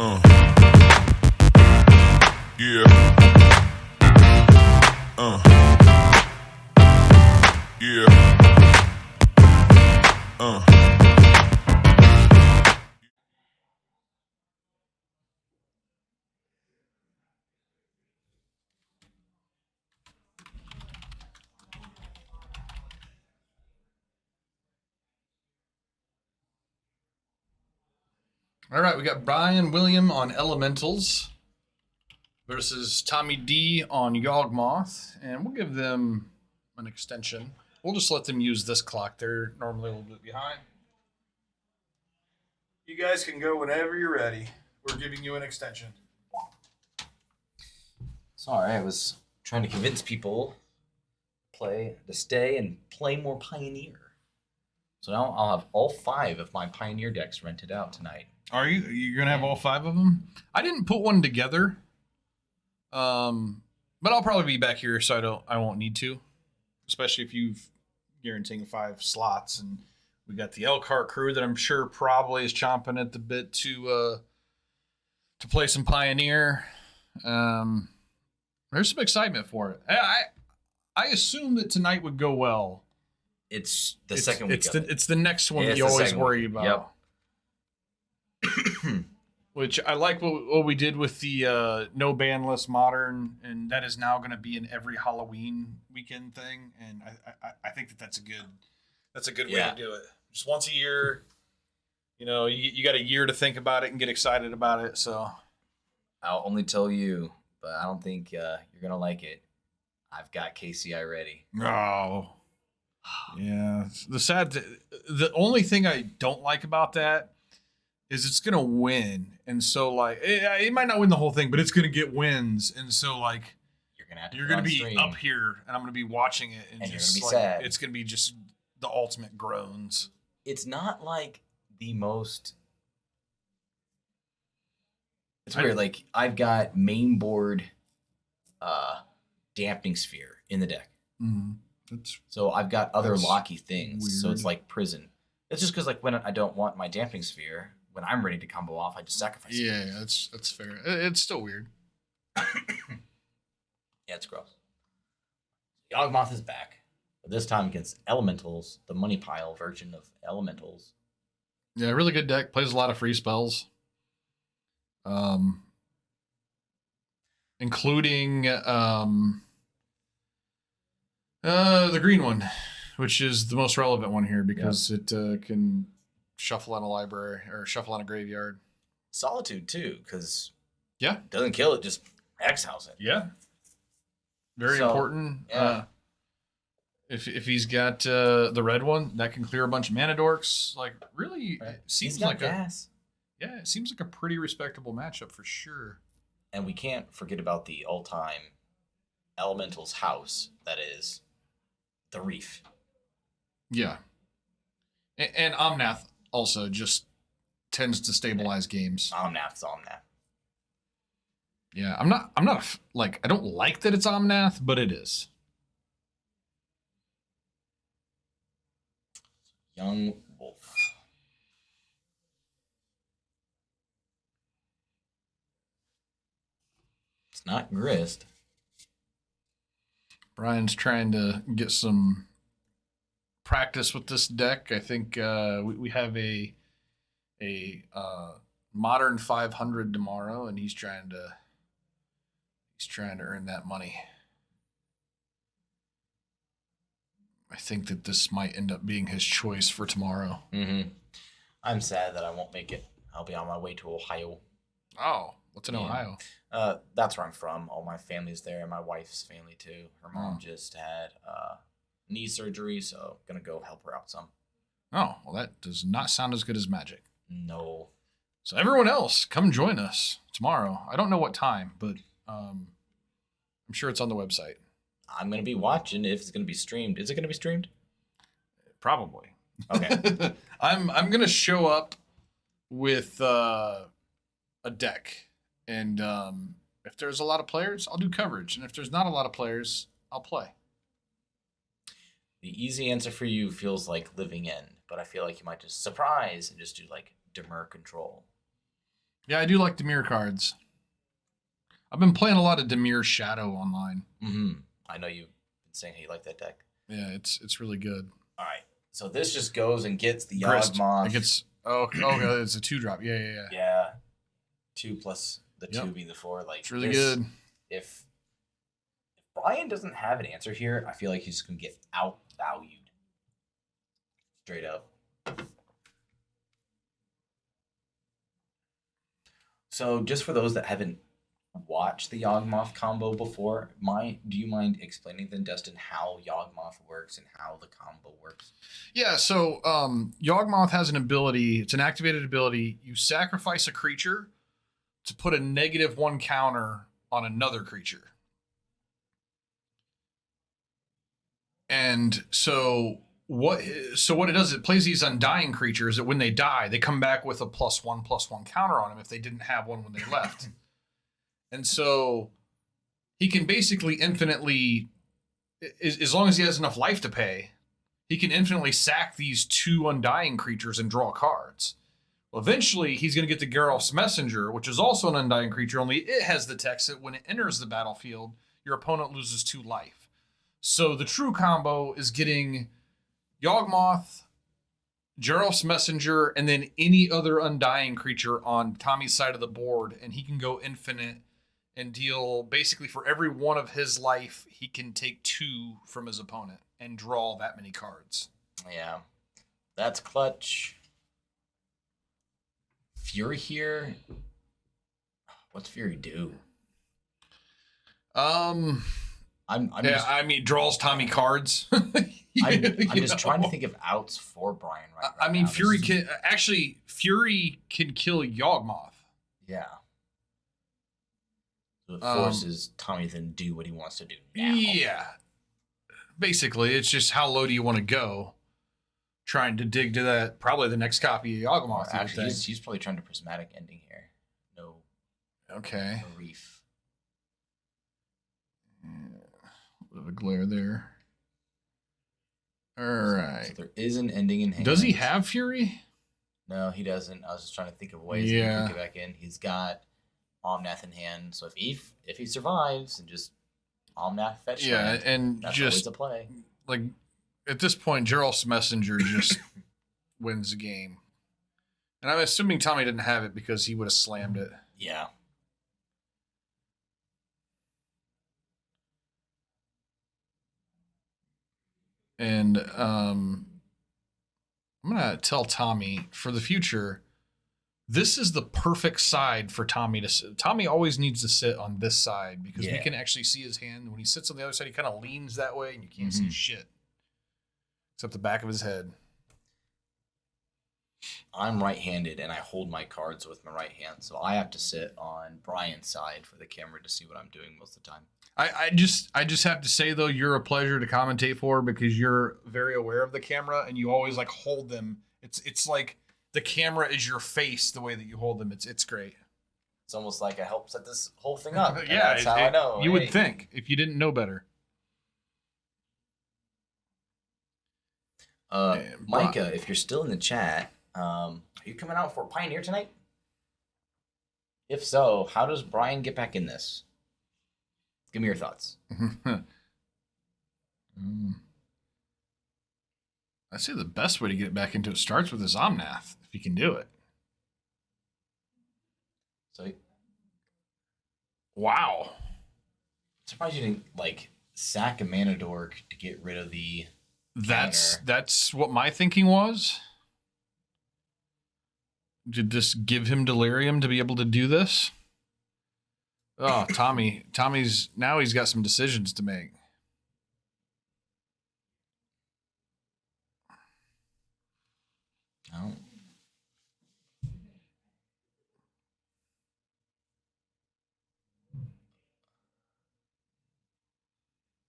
Yeah. Yeah. All right, we got Brian William on Elementals versus Tommy D on Yawgmoth, and we'll give them an extension. We'll just let them use this clock. They're normally a little bit behind. You guys can go whenever you're ready. We're giving you an extension. Sorry, I was trying to convince people to stay and play more Pioneer. So now I'll have all 5 of my Pioneer decks rented out tonight. Are you? You're gonna have all 5 of them? I didn't put one together, but I'll probably be back here, so I won't need to. Especially if you've guaranteeing 5 slots, and we got the Elkhart crew that I'm sure probably is chomping at the bit to play some Pioneer. There's some excitement for it. I assume that tonight would go well. It's the second week. It's the next one that you always worry about. Yep. Which I like what we did with the no ban list modern, and that is now going to be an every Halloween weekend thing, and I think that's a good way to do it. Just once a year, you got a year to think about it and get excited about it. So I'll only tell you, but I don't think you're gonna like it. I've got KCI ready. Oh, yeah. The only thing I don't like about that is it's gonna win, and so like it might not win the whole thing, but it's gonna get wins, and so like you're gonna be stream. Up here, and I'm gonna be watching it, and just you're gonna be sad. It's gonna be just the ultimate groans. It's not like the most. It's weird. Like I've got main board, dampening sphere in the deck. Mm-hmm. So I've got other locky things. Weird. So it's like prison. It's just because like when I don't want my dampening sphere. When I'm ready to combo off, I just sacrifice it. Yeah, that's fair. It's still weird. Yeah, it's gross. Yawgmoth is back, but this time against Elementals, the money pile version of Elementals. Yeah, really good deck. Plays a lot of free spells. Including the green one, which is the most relevant one here because it can shuffle on a library or shuffle on a graveyard. Solitude too, because it doesn't kill it, just exiles it. Yeah, very important. Yeah. If he's got the red one, that can clear a bunch of mana dorks. Like really, Right. It seems He's got like gas. it seems like a pretty respectable matchup for sure. And we can't forget about the all-time Elementals house that is the Reef. Yeah, and Omnath also just tends to stabilize games. Omnath's Omnath. Yeah, I'm not I don't like that it's Omnath, but it is. Young Wolf. It's not Grist. Brian's trying to get some practice with this deck. I think we have a modern 500 tomorrow, and he's trying to earn that money. I think that this might end up being his choice for tomorrow. Mm-hmm. I'm sad that I won't make it. I'll be on my way to Ohio. Oh, what's in Ohio? That's where I'm from. All my family's there. My wife's family too. Her mom just had knee surgery, so gonna go help her out some. Oh, well, that does not sound as good as Magic. No. So everyone else, come join us tomorrow. I don't know what time, but I'm sure it's on the website. I'm gonna be watching if it's gonna be streamed. Is it gonna be streamed? Probably. Okay. I'm gonna show up with a deck, and if there's a lot of players, I'll do coverage, and if there's not a lot of players, I'll play. The easy answer for you feels like living in, but I feel like you might just surprise and just do like Demur control. Yeah, I do like Demir cards. I've been playing a lot of Demir Shadow online. Mm-hmm. I know you've been saying how you like that deck. Yeah, it's really good. All right. So this just goes and gets the Grist. Yawgmoth. It gets it's a 2-drop. Yeah. Yeah. 2 plus the Yep. 2 being the 4. Like It's really this, good. If Brian doesn't have an answer here, I feel like he's just gonna get outvalued. Straight up. So just for those that haven't watched the Yawgmoth combo before, do you mind explaining then, Dustin, how Yawgmoth works and how the combo works? Yeah, so Yawgmoth has an ability. It's an activated ability. You sacrifice a creature to put a -1 counter on another creature. And so what it does, it plays these undying creatures that when they die, they come back with a +1/+1 counter on them if they didn't have one when they left. And so he can basically infinitely, as long as he has enough life to pay, he can infinitely sack these 2 undying creatures and draw cards. Well, eventually, he's going to get the Geralf's Messenger, which is also an undying creature, only it has the text that when it enters the battlefield, your opponent loses 2 life. So the true combo is getting Yawgmoth, Geralf's Messenger, and then any other undying creature on Tommy's side of the board, and he can go infinite and deal basically for every one of his life, he can take 2 from his opponent and draw that many cards. Yeah. That's clutch. Fury here. What's Fury do? I mean, draws Tommy cards. I'm just trying to think of outs for Brian right I mean, now. Fury can kill Yawgmoth. Yeah. So it forces Tommy to then do what he wants to do now. Yeah. Basically, it's just how low do you want to go? Trying to dig to that, probably the next copy of Yawgmoth. Actually, he's probably trying to prismatic ending here. No. Okay. No reef. Yeah, a bit of a glare there. All right. So there is an ending in hand. Does he have Fury? No, he doesn't. I was just trying to think of ways that he could get back in. He's got Omnath in hand, so if he survives and just Omnath fetch land, and that's just always a play. Like at this point, Geralf's Messenger just wins the game. And I'm assuming Tommy didn't have it because he would have slammed it. Yeah. And I'm gonna tell Tommy for the future, this is the perfect side for Tommy to sit. Tommy always needs to sit on this side because we can actually see his hand. When he sits on the other side, he kind of leans that way and you can't see shit. Except the back of his head. I'm right-handed and I hold my cards with my right hand, so I have to sit on Brian's side for the camera to see what I'm doing most of the time. I just have to say though, you're a pleasure to commentate for because you're very aware of the camera and you always like hold them. It's like the camera is your face the way that you hold them. It's great. It's almost like I help set this whole thing up. Yeah, that's how I know. You would think if you didn't know better. Micah, if you're still in the chat, are you coming out for Pioneer tonight? If so, how does Brian get back in this? Give me your thoughts. I'd say the best way to get back into it starts with his Omnath, if you can do it. So, wow. I'm surprised you didn't like sack a mana dork to get rid of the. That's what my thinking was. To just give him delirium to be able to do this. Oh, Tommy's now he's got some decisions to make. No.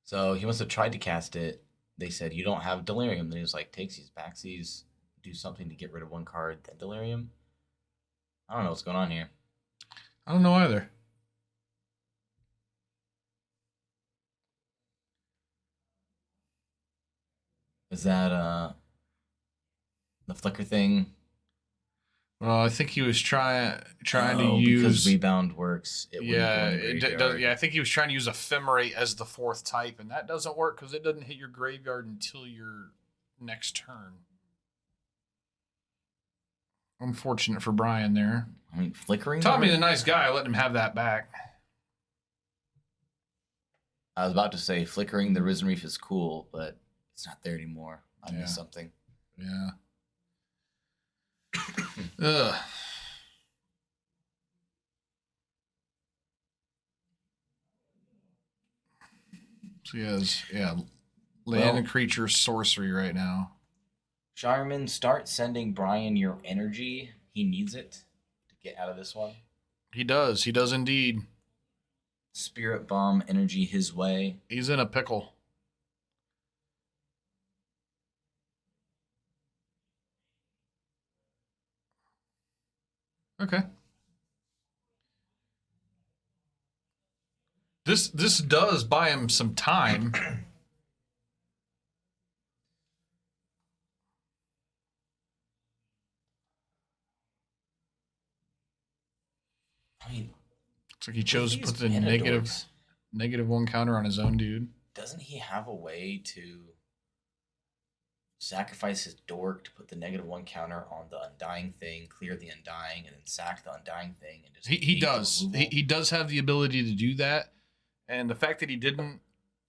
So he must have tried to cast it. They said, you don't have delirium. Then he was like, takes these backsies, do something to get rid of one card, then delirium. I don't know what's going on here. I don't know either. Is that the flicker thing? Well, I think he was trying to because use rebound works. It wouldn't yeah, go in the it graveyard. does. Yeah, I think he was trying to use ephemerate as the 4th type, and that doesn't work because it doesn't hit your graveyard until your next turn. Unfortunate for Brian there. I mean, flickering. Tommy, the nice guy, I let him have that back. I was about to say flickering the Risen Reef is cool, but it's not there anymore. I missed something. Yeah. Ugh. So he has, land and creature sorcery right now. Sharman, start sending Brian your energy. He needs it to get out of this one. He does. He does indeed. Spirit bomb energy his way. He's in a pickle. Okay. This does buy him some time. I mean, Looks like he chose to these put the mana -1 counter on his own dude. doesn't he have a way to sacrifice his dork to put the -1 counter on the Undying thing, clear the Undying, and then sack the Undying thing? And just He does. He does have the ability to do that. And the fact that he didn't,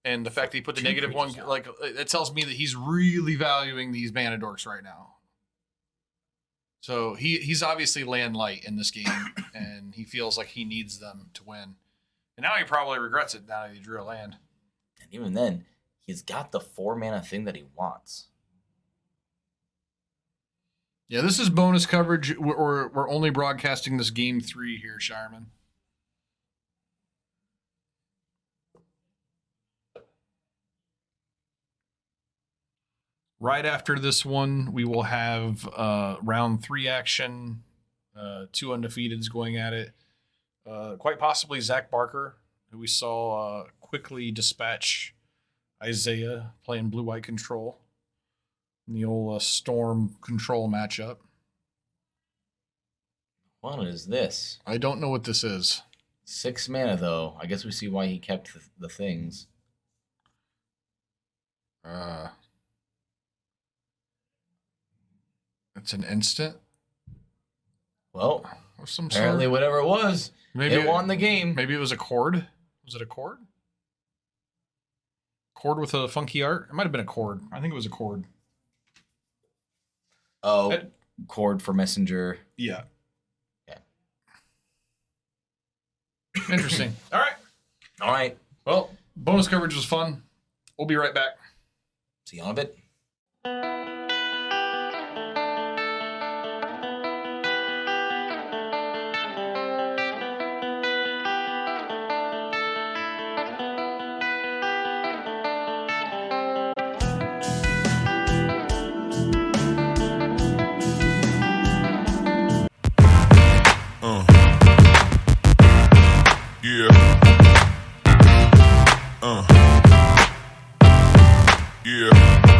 and the fact that he put the -1, like, it tells me that he's really valuing these mana dorks right now. So he's obviously land light in this game, and he feels like he needs them to win. And now he probably regrets it now that he drew a land. And even then, he's got the 4 mana thing that he wants. Yeah, this is bonus coverage. We're only broadcasting this game 3 here, Shireman. Right after this one, we will have round 3 action. 2 undefeateds going at it. Quite possibly Zach Barker, who we saw quickly dispatch Isaiah playing blue-white control in the old Storm control matchup. What is this? I don't know what this is. 6 mana, though. I guess we see why he kept the things. It's an instant. Well, Or some apparently whatever it was, maybe it won the game. Maybe it was a chord. Was it a chord? Chord with a funky art? It might have been a chord. I think it was a chord. Oh, chord for messenger. Yeah. Yeah. Interesting. All right. All right. Well, bonus coverage was fun. We'll be right back. See you in a bit. Yeah. Yeah.